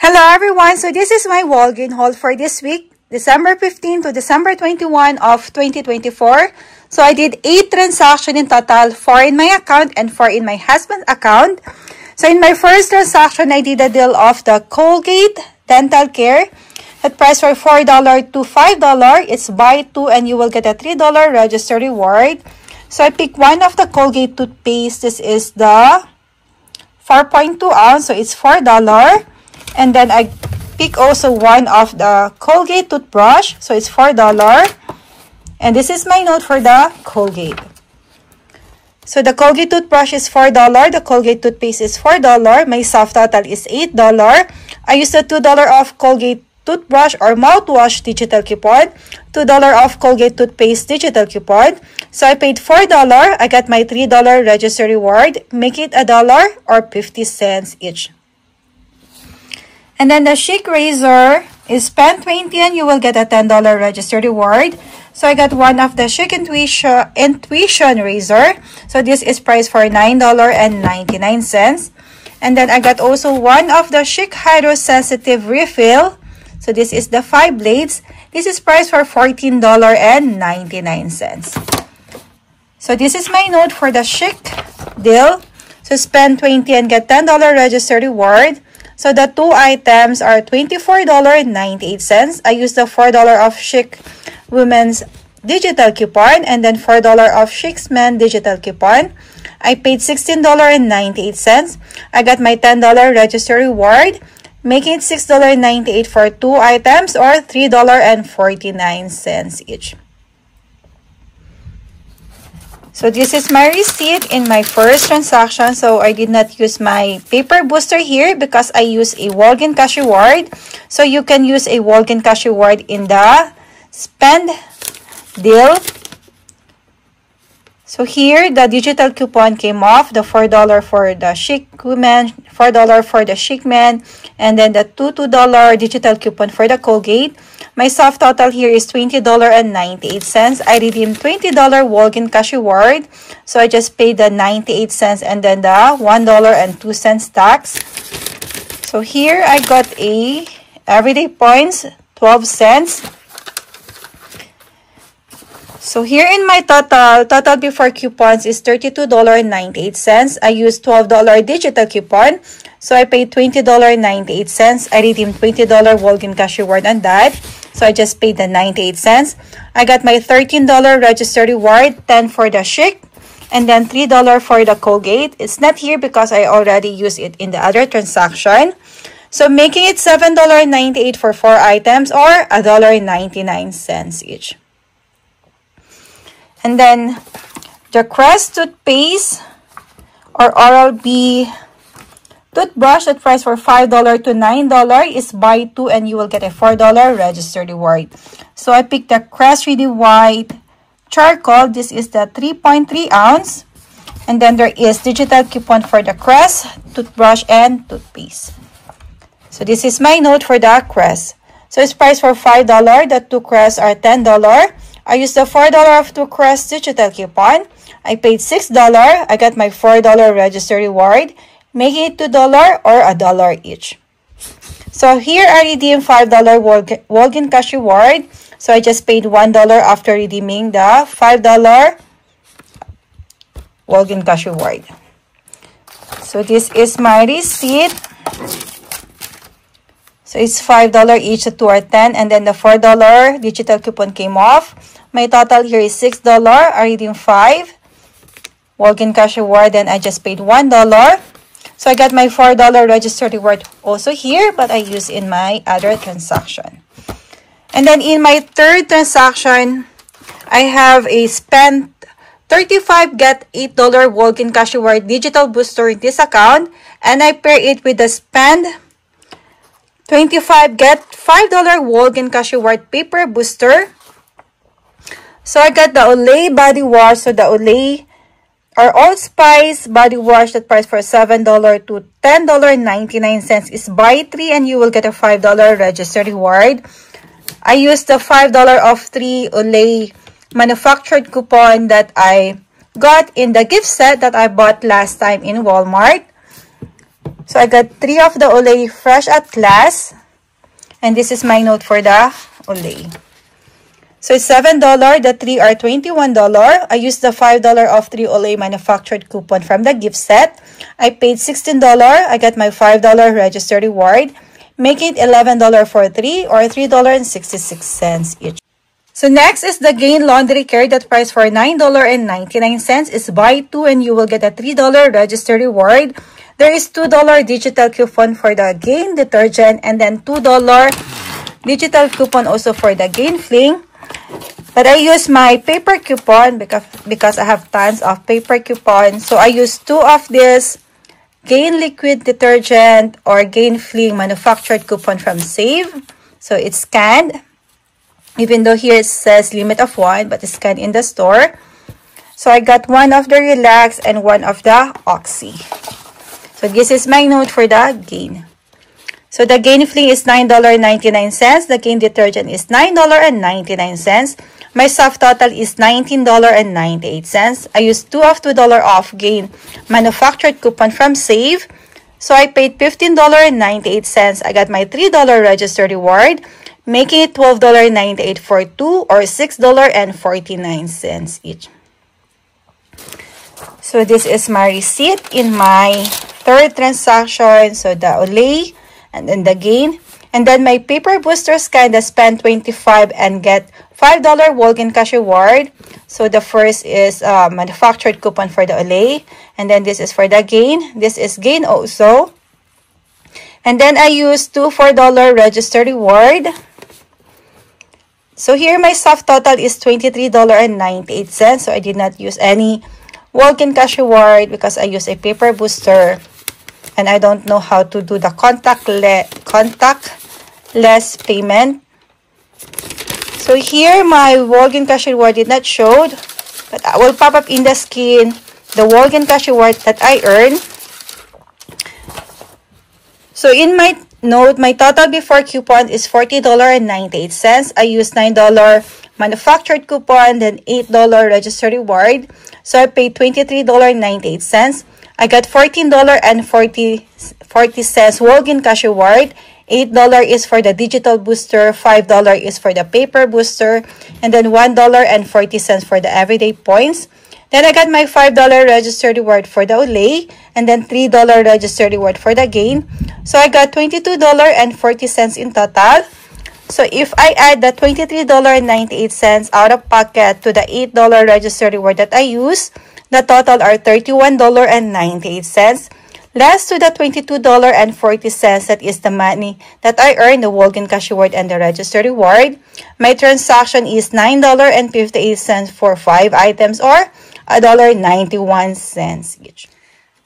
Hello everyone, so this is my Walgreens haul for this week, December 15 to December 21 of 2024. So I did 8 transactions in total, 4 in my account and 4 in my husband's account. So in my first transaction, I did a deal of the Colgate Dental Care. That price for $4 to $5. It's buy 2 and you will get a $3 register reward. So I picked one of the Colgate toothpaste. This is the 4.2 ounce, so it's $4. And then I pick also one of the Colgate toothbrush, so it's $4. And this is my note for the Colgate. So the Colgate toothbrush is $4, the Colgate toothpaste is $4, my soft total is $8. I used the $2 off Colgate toothbrush or mouthwash digital coupon, $2 off Colgate toothpaste digital coupon. So I paid $4, I got my $3 register reward, make it $1 or 50 cents each. And then the Schick razor is spend 20 and you will get a $10 register reward. So I got one of the Schick Intuition razor. So this is priced for $9.99. And then I got also one of the Schick Hydro Sensitive refill. So this is the 5 blades. This is priced for $14.99. So this is my note for the Schick deal. So spend 20 and get $10 register reward. So the 2 items are $24.98. I used the $4 off Schick Women's digital coupon and then $4 off Schick's Men digital coupon. I paid $16.98. I got my $10 register reward, making it $6.98 for 2 items or $3.49 each. So this is my receipt in my first transaction. So I did not use my paper booster here because I use a Walgreens Cash Reward. So you can use a Walgreens Cash Reward in the spend deal. So here the digital coupon came off, the $4 for the Schick Women, $4 for the Schick Men, and then the $2 digital coupon for the Colgate. My soft total here is $20.98. I redeemed $20 Walgreens Cash Reward. So I just paid the 98 cents and then the $1.02 tax. So here I got a everyday points, 12 cents. So here in my total before coupons is $32.98. I used $12 digital coupon. So I paid $20.98. I redeemed $20 Walgreens Cash Reward on that. So I just paid the 98 cents. I got my $13 register reward, $10 for the Schick, and then $3 for the Colgate. It's not here because I already used it in the other transaction. So making it $7.98 for 4 items or $1.99 each. And then the Crest toothpaste or Oral-B toothbrush that price for $5 to $9 is buy 2 and you will get a $4 register reward. So I picked the Crest Really White Charcoal. This is the 3.3 ounce. And then there is digital coupon for the Crest toothbrush and toothpaste. So this is my note for the Crest. So it's priced for $5. The 2 Crests are $10. I used the $4 of 2 Crest digital coupon. I paid $6. I got my $4 register reward, making it $2 or $1 each. So here I redeemed $5 Walgreens Cash Reward. So I just paid $1 after redeeming the $5 Walgreens Cash Reward. So this is my receipt. So it's $5 each, the 2 are 10, and then the $4 digital coupon came off. My total here is $6. I redeemed 5 Walgreens Cash Reward, and I just paid $1. So I got my $4 register reward also here, but I use in my other transaction. And then in my third transaction, I have a spend 35 get $8 Walgreens Cash Reward digital booster in this account, and I pair it with the spend 25 get $5 Walgreens Cash Reward paper booster. So I got the Olay body wash. So the Olay or Allspice body wash that price for $7 to $10.99 is buy 3 and you will get a $5 register reward. I used the $5 off 3 Olay manufactured coupon that I got in the gift set that I bought last time in Walmart. So I got 3 of the Olay Fresh at Last. And this is my note for the Olay. So it's $7. The 3 are $21. I used the $5 off 3 Olay manufactured coupon from the gift set. I paid $16. I got my $5 register reward, making it $11 for 3 or $3.66 each. So next is the Gain Laundry Care that price for $9.99 is buy 2 and you will get a $3 register reward. There is $2 digital coupon for the Gain detergent and then $2 digital coupon also for the Gain Fling. But I use my paper coupon because I have tons of paper coupons. So I use 2 of this Gain liquid detergent or Gain Fling manufactured coupon from Save. So it's scanned. Even though here it says limit of 1, but it's scanned in the store. So I got 1 of the Relax and 1 of the Oxy. So this is my note for the Gain. So the Gain Fling is $9.99. The Gain detergent is $9.99. My soft total is $19.98. I used 2 of $2 off Gain manufactured coupon from Save. So I paid $15.98. I got my $3 register reward, making it $12.98 for 2 or $6.49 each. So this is my receipt in my third transaction. So the Olay and then the Gain. And then my Paper Booster scan that spend $25 and get $5 Walgreens cash reward. So the first is manufactured coupon for the Olay. And then this is for the Gain. This is Gain also. And then I used 2 $4 register reward. So here my soft total is $23.98. So I did not use any Walgreens cash reward because I use a Paper Booster. And I don't know how to do the contactless payment. So here my Walgreens cash reward did not show, but I will pop up in the screen the Walgreens cash reward that I earned. So in my note, my total before coupon is $40.98. I used $9 manufactured coupon, then $8 register reward. So I paid $23.98. I got $14.40 Walgreens cash reward. $8 is for the digital booster, $5 is for the paper booster, and then $1.40 for the everyday points. Then I got my $5 register reward for the Olay, and then $3 register reward for the Gain. So I got $22.40 in total. So if I add the $23.98 out of pocket to the $8 register reward that I use, the total are $31.98. Less to the $22.40 that is the money that I earned, the Walgreens cash reward and the register reward. My transaction is $9.58 for 5 items or $1.91 each.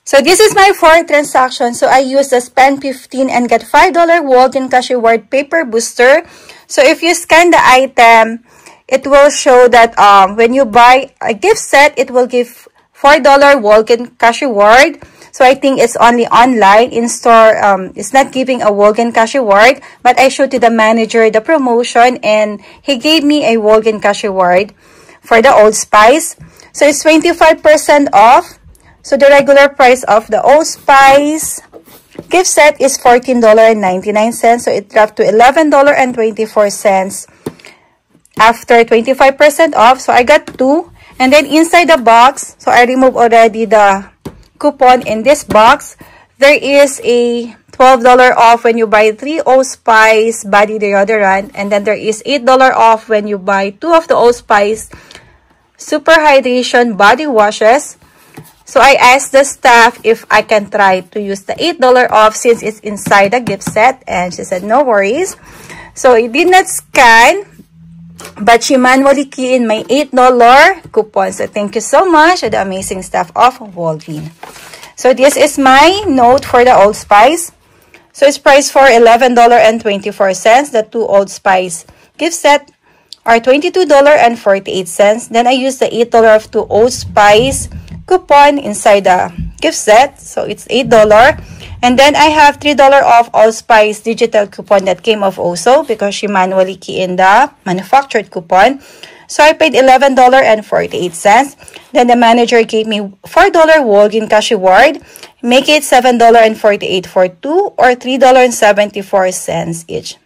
So this is my 4th transaction. So I used the spend 15 and get $5 Walgreens cash reward paper booster. So if you scan the item, it will show that when you buy a gift set, it will give $4 Walgreens cash reward. So I think it's only online. In store, it's not giving a Walgreens cash reward. But I showed to the manager the promotion and he gave me a Walgreens cash reward for the Old Spice. So it's 25% off. So the regular price of the Old Spice gift set is $14.99. So it dropped to $11.24 after 25% off. So I got 2. And then inside the box, so I removed already the coupon in this box. There is a $12 off when you buy 3 Old Spice body deodorant. And then there is $8 off when you buy 2 of the Old Spice Super Hydration body washes. So I asked the staff if I can try to use the $8 off since it's inside the gift set. And she said, no worries. So it did not scan, but she manually keyed in my $8 coupon. So thank you so much to the amazing staff of Walgreens. So this is my note for the Old Spice. So it's priced for $11.24. The 2 Old Spice gift set are $22.48. Then I used the $8 of 2 Old Spice coupon inside the gift set. So it's $8. And then I have $3 off Old Spice digital coupon that came off also because she manually keyed in the manufactured coupon. So I paid $11.48. Then the manager gave me $4 Walgreens cash reward, make it $7.48 for 2 or $3.74 each.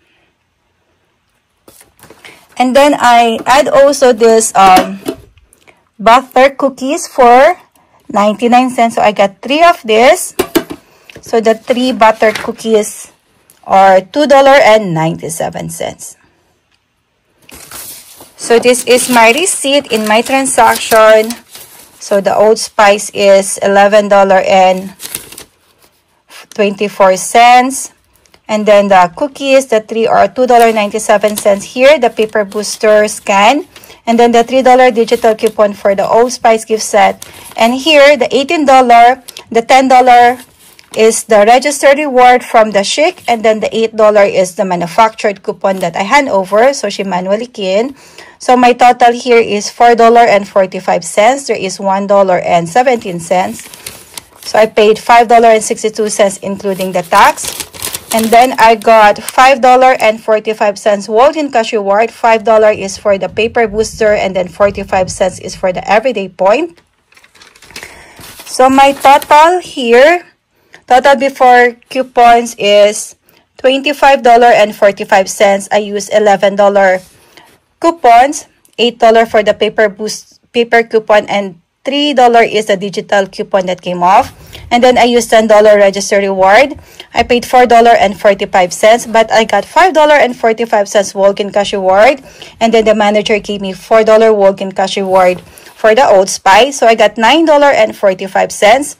And then I add also this butter cookies for 99 cents. So I got 3 of this. So the 3 butter cookies are $2.97. So this is my receipt in my transaction. So the Old Spice is $11.24. And then the cookies, the 3 are $2.97 here. The Paper Booster scan. And then the $3 digital coupon for the Old Spice gift set. And here, the $18, the $10 is the registered reward from the Schick. And then the $8 is the manufactured coupon that I hand over. So she manually key in. So my total here is $4.45. There is $1.17. So I paid $5.62 including the tax. And then I got $5.45 Walgreens cash reward. $5 is for the Paper Booster and then 45 cents is for the everyday point. So my total here, total before coupons is $25.45. I use $11 coupons, $8 for the paper coupon, and $3 is the digital coupon that came off. And then I used $10 register reward. I paid $4.45, but I got $5.45 Walgreens cash reward. And then the manager gave me $4 Walgreens cash reward for the Old Spice. So I got $9.45.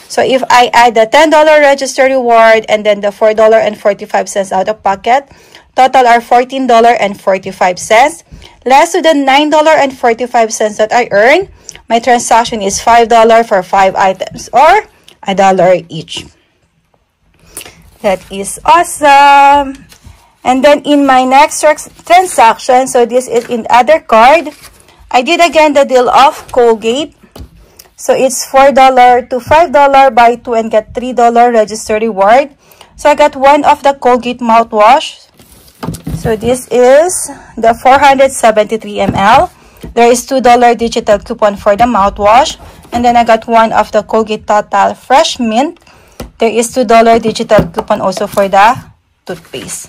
So if I add the $10 register reward and then the $4.45 out of pocket, total are $14.45. Less to the $9.45 that I earned, my transaction is $5 for 5 items or $1 each. That is awesome. And then in my next transaction, so this is in other card, I did again the deal of Colgate. So it's $4 to $5 buy 2 and get $3 register reward. So I got one of the Colgate mouthwash. So this is the 473 ml. There is $2 digital coupon for the mouthwash. And then I got one of the Colgate Total Fresh Mint. There is $2 digital coupon also for the toothpaste.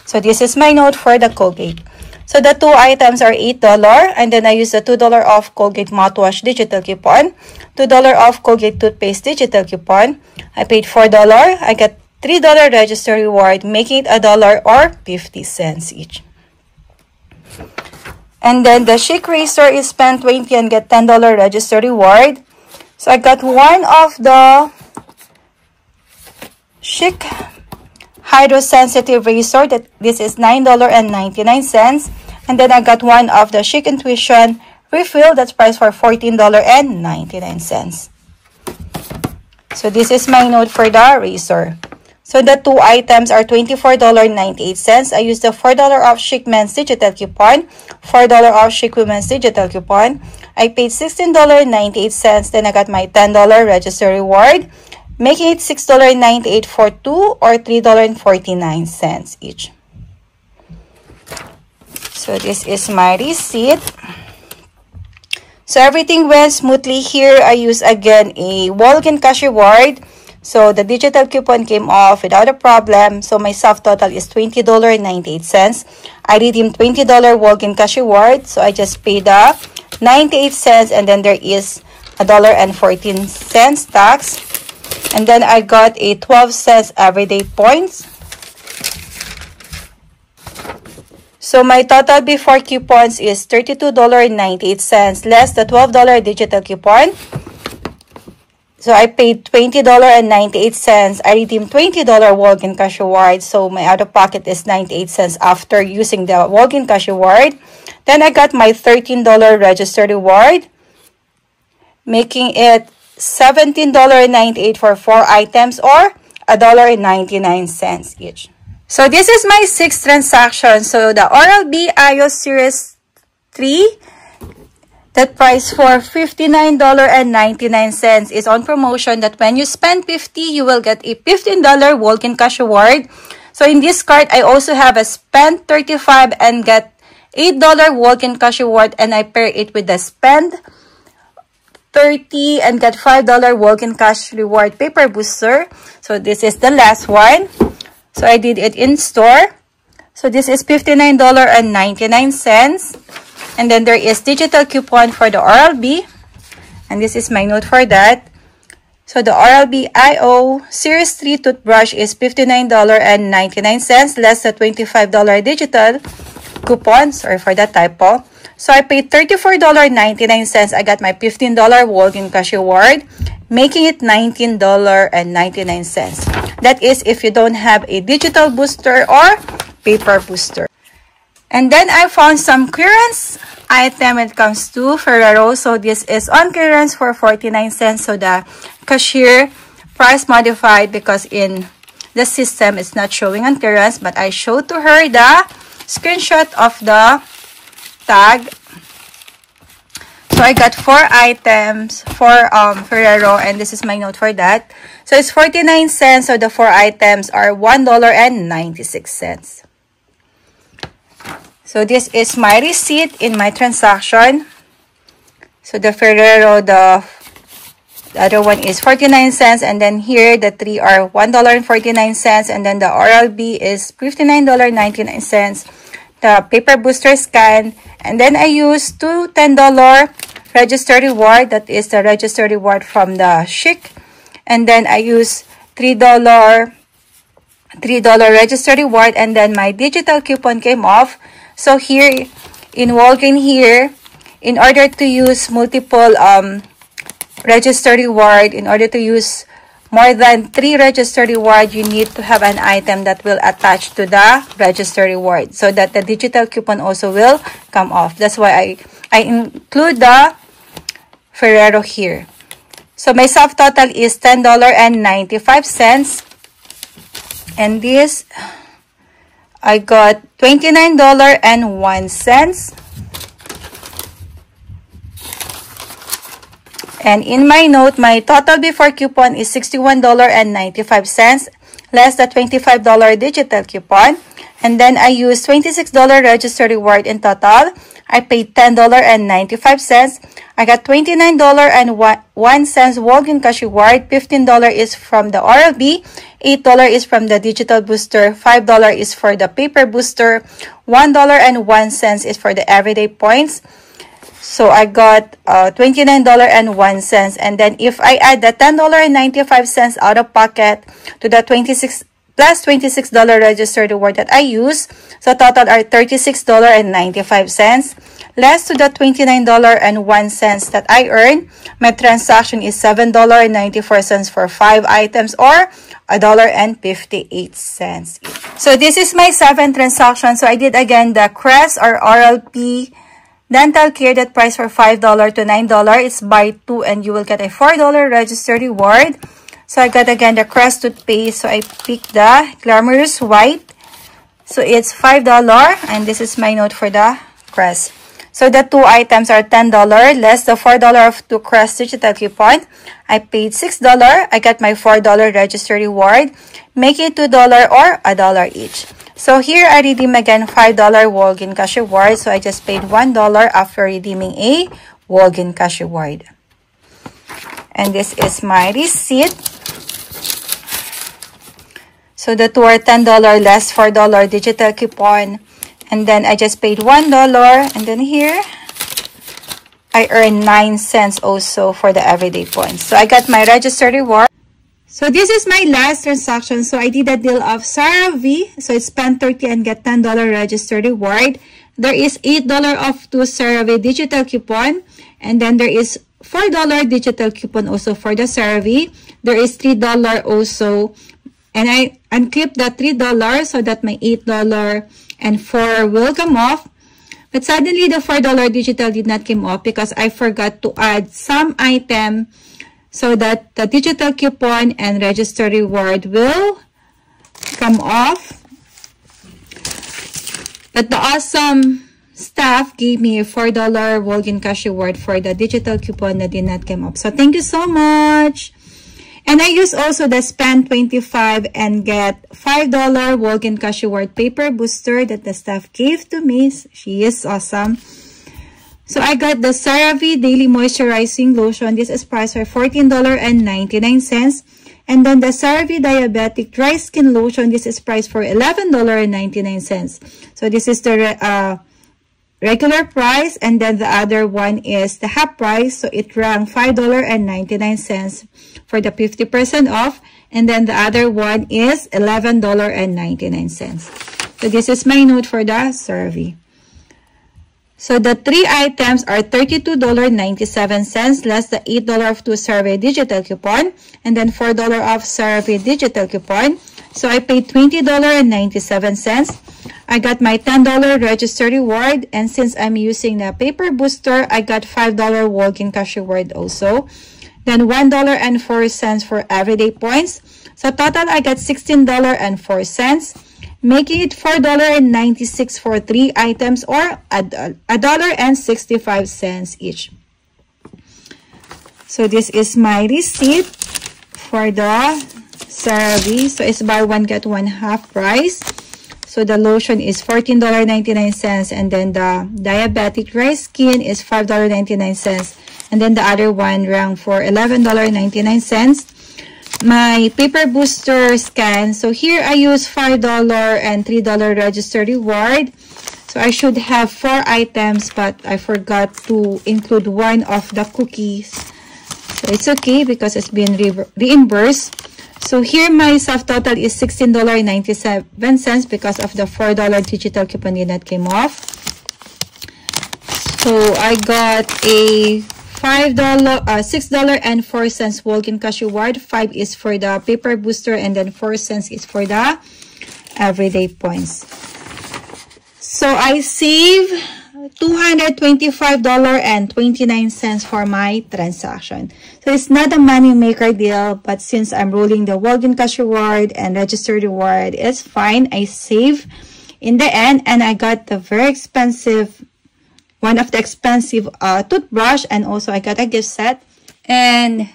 So this is my note for the Colgate. So the 2 items are $8. And then I use the $2 off Colgate mouthwash digital coupon. $2 off Colgate toothpaste digital coupon. I paid $4. I got $3 register reward, making it $1 or 50 cents each. And then the Schick razor is spend $20 and get $10 register reward. So I got one of the Schick hydrosensitive razor. This is $9.99. And then I got one of the Schick Intuition refill that's priced for $14.99. So this is my note for the razor. So the 2 items are $24.98. I used the $4 off Schick Men's digital coupon, $4 off Schick Women's digital coupon. I paid $16.98. Then I got my $10 register reward, making it $6.98 for 2 or $3.49 each. So this is my receipt. So everything went smoothly here. I used again a Walgreens cash reward. So the digital coupon came off without a problem. So my soft total is $20.98. I redeemed $20 Walgreens cash reward. So I just paid the 98 cents and then there is $1.14 tax. And then I got a 12 cents everyday points. So my total before coupons is $32.98 less the $12 digital coupon. So I paid $20.98. I redeemed $20 Walgreens cash reward. So my out-of-pocket is 98 cents after using the Walgreens cash reward. Then I got my $13 register reward, making it $17.98 for 4 items or $1.99 each. So this is my 6th transaction. So the Oral-B iOS Series 3, that price for $59.99 is on promotion, that when you spend $50, you will get a $15 Walgreens cash reward. So in this card, I also have a spend $35 and get $8 walk-in cash reward, and I pair it with the spend 30 and get $5 walk-in cash reward paper booster. So this is the last one. So I did it in store. So this is $59.99. And then there is digital coupon for the Oral-B. And this is my note for that. So the Oral-B IO Series 3 toothbrush is $59.99 less the $25 digital coupon. Sorry for that typo. So I paid $34.99. I got my $15 walk-in cash reward, making it $19.99. That is if you don't have a digital booster or paper booster. And then I found some clearance item when it comes to Ferrero. So this is on clearance for 49 cents. So the cashier price modified because in the system it's not showing on clearance. But I showed to her the screenshot of the tag. So I got 4 items for Ferrero, and this is my note for that. So it's 49 cents. So the 4 items are $1.96. So this is my receipt in my transaction. So the Ferrero, the other one is 49 cents. And then here, the 3 are $1.49. And then the Oral-B is $59.99. The paper booster scan. And then I used two $10 register reward. That is the register reward from the Chic. And then I use $3 register reward. And then my digital coupon came off. So here, in Walgreens here, in order to use multiple register reward, in order to use more than 3 register reward, you need to have an item that will attach to the register reward so that the digital coupon also will come off. That's why I include the Ferrero here. So my subtotal is $10.95. And this, I got $29.01. And in my note, my total before coupon is $61.95 less the $25 digital coupon. And then I used $26 register reward in total. I paid $10.95. I got $29.01 walk-in cash reward. $15 is from the Oral-B. $8 is from the digital booster. $5 is for the paper booster. $1.01 is for the everyday points. So I got $29.01. And then if I add the $10.95 out of pocket to the $26 register reward that I use, so total are $36.95. Less to the $29.01 that I earned, my transaction is $7.94 for 5 items or $1.58. So this is my 7 transactions. So I did again the Crest or Oral-B dental care that price for $5 to $9. It's buy 2 and you will get a $4 register reward. So I got again the Crest toothpaste. So I picked the Glamorous White. So it's $5 and this is my note for the Crest. So the 2 items are $10 less the $4 of 2 Crest digital coupon. I paid $6. I got my $4 register reward, making it $2 or $1 each. So here I redeem again $5 walk-in cash reward. So I just paid $1 after redeeming a walk-in cash reward. And this is my receipt. So the 2 are $10 less $4 digital coupon. And then I just paid $1. And then here, I earned 9 cents also for the everyday points. So I got my register reward. So this is my last transaction. So I did a deal of CeraVe. So it's spend $30 and get $10 register reward. There is $8 off to CeraVe digital coupon. And then there is $4 digital coupon also for the CeraVe. There is $3 also. And I unclipped that $3 so that my $8 and $4 will come off. But suddenly the $4 digital did not come off because I forgot to add some item so that the digital coupon and register reward will come off. But the awesome staff gave me a $4 walk-in cash reward for the digital coupon that did not come up. So thank you so much. And I use also the spend 25 and get $5 Walgreens Cashew Word Paper Booster that the staff gave to me. She is awesome. So I got the CeraVe Daily Moisturizing Lotion. This is priced for $14.99. And then the CeraVe Diabetic Dry Skin Lotion. This is priced for $11.99. So this is the regular price, and then the other one is the half price. So it rang $5.99 for the 50% off. And then the other one is $11.99. So this is my note for the CeraVe. So the 3 items are $32.97 less the $8 off 2 CeraVe digital coupon, and then $4 off CeraVe digital coupon. So I paid $20.97. I got my $10 register reward, and since I'm using the paper booster, I got $5 Walgreens Cashew Word also. Then $1.04 for everyday points. So total I got $16.04. Making it $4.96 for 3 items, or $1.65 each. So this is my receipt for the CeraVe. So it's buy one get one half price. So the lotion is $14.99, and then the diabetic dry skin is $5.99, and then the other one rang for $11.99. My paper booster scan. So here I use $5 and $3 register reward. So I should have 4 items, but I forgot to include one of the cookies. So it's okay because it's been reimbursed. So here my subtotal is $16.97 because of the $4 digital coupon that came off. So I got a $6.04 Walgreens Cashew Word. 5 is for the paper booster, and then 4 cents is for the everyday points. So I save $225.29 for my transaction. So it's not a money maker deal, but since I'm rolling the Walgreens Cashew Word and register reward, it's fine. I save in the end, and I got the very expensive, one of the expensive toothbrush, and also I got a gift set. And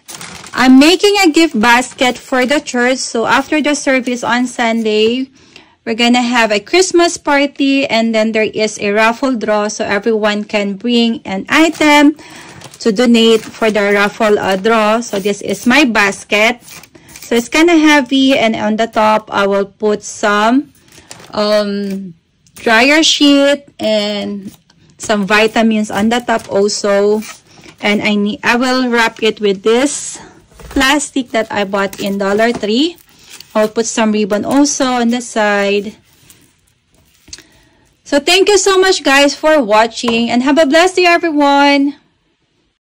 I'm making a gift basket for the church. So after the service on Sunday, we're gonna have a Christmas party, and then there is a raffle draw, so everyone can bring an item to donate for the raffle draw. So this is my basket. So it's kind of heavy, and on the top I will put some dryer sheet and some vitamins on the top also. And I will wrap it with this plastic that I bought in Dollar Tree. I'll put some ribbon also on the side. So thank you so much guys for watching, and have a blessed day everyone.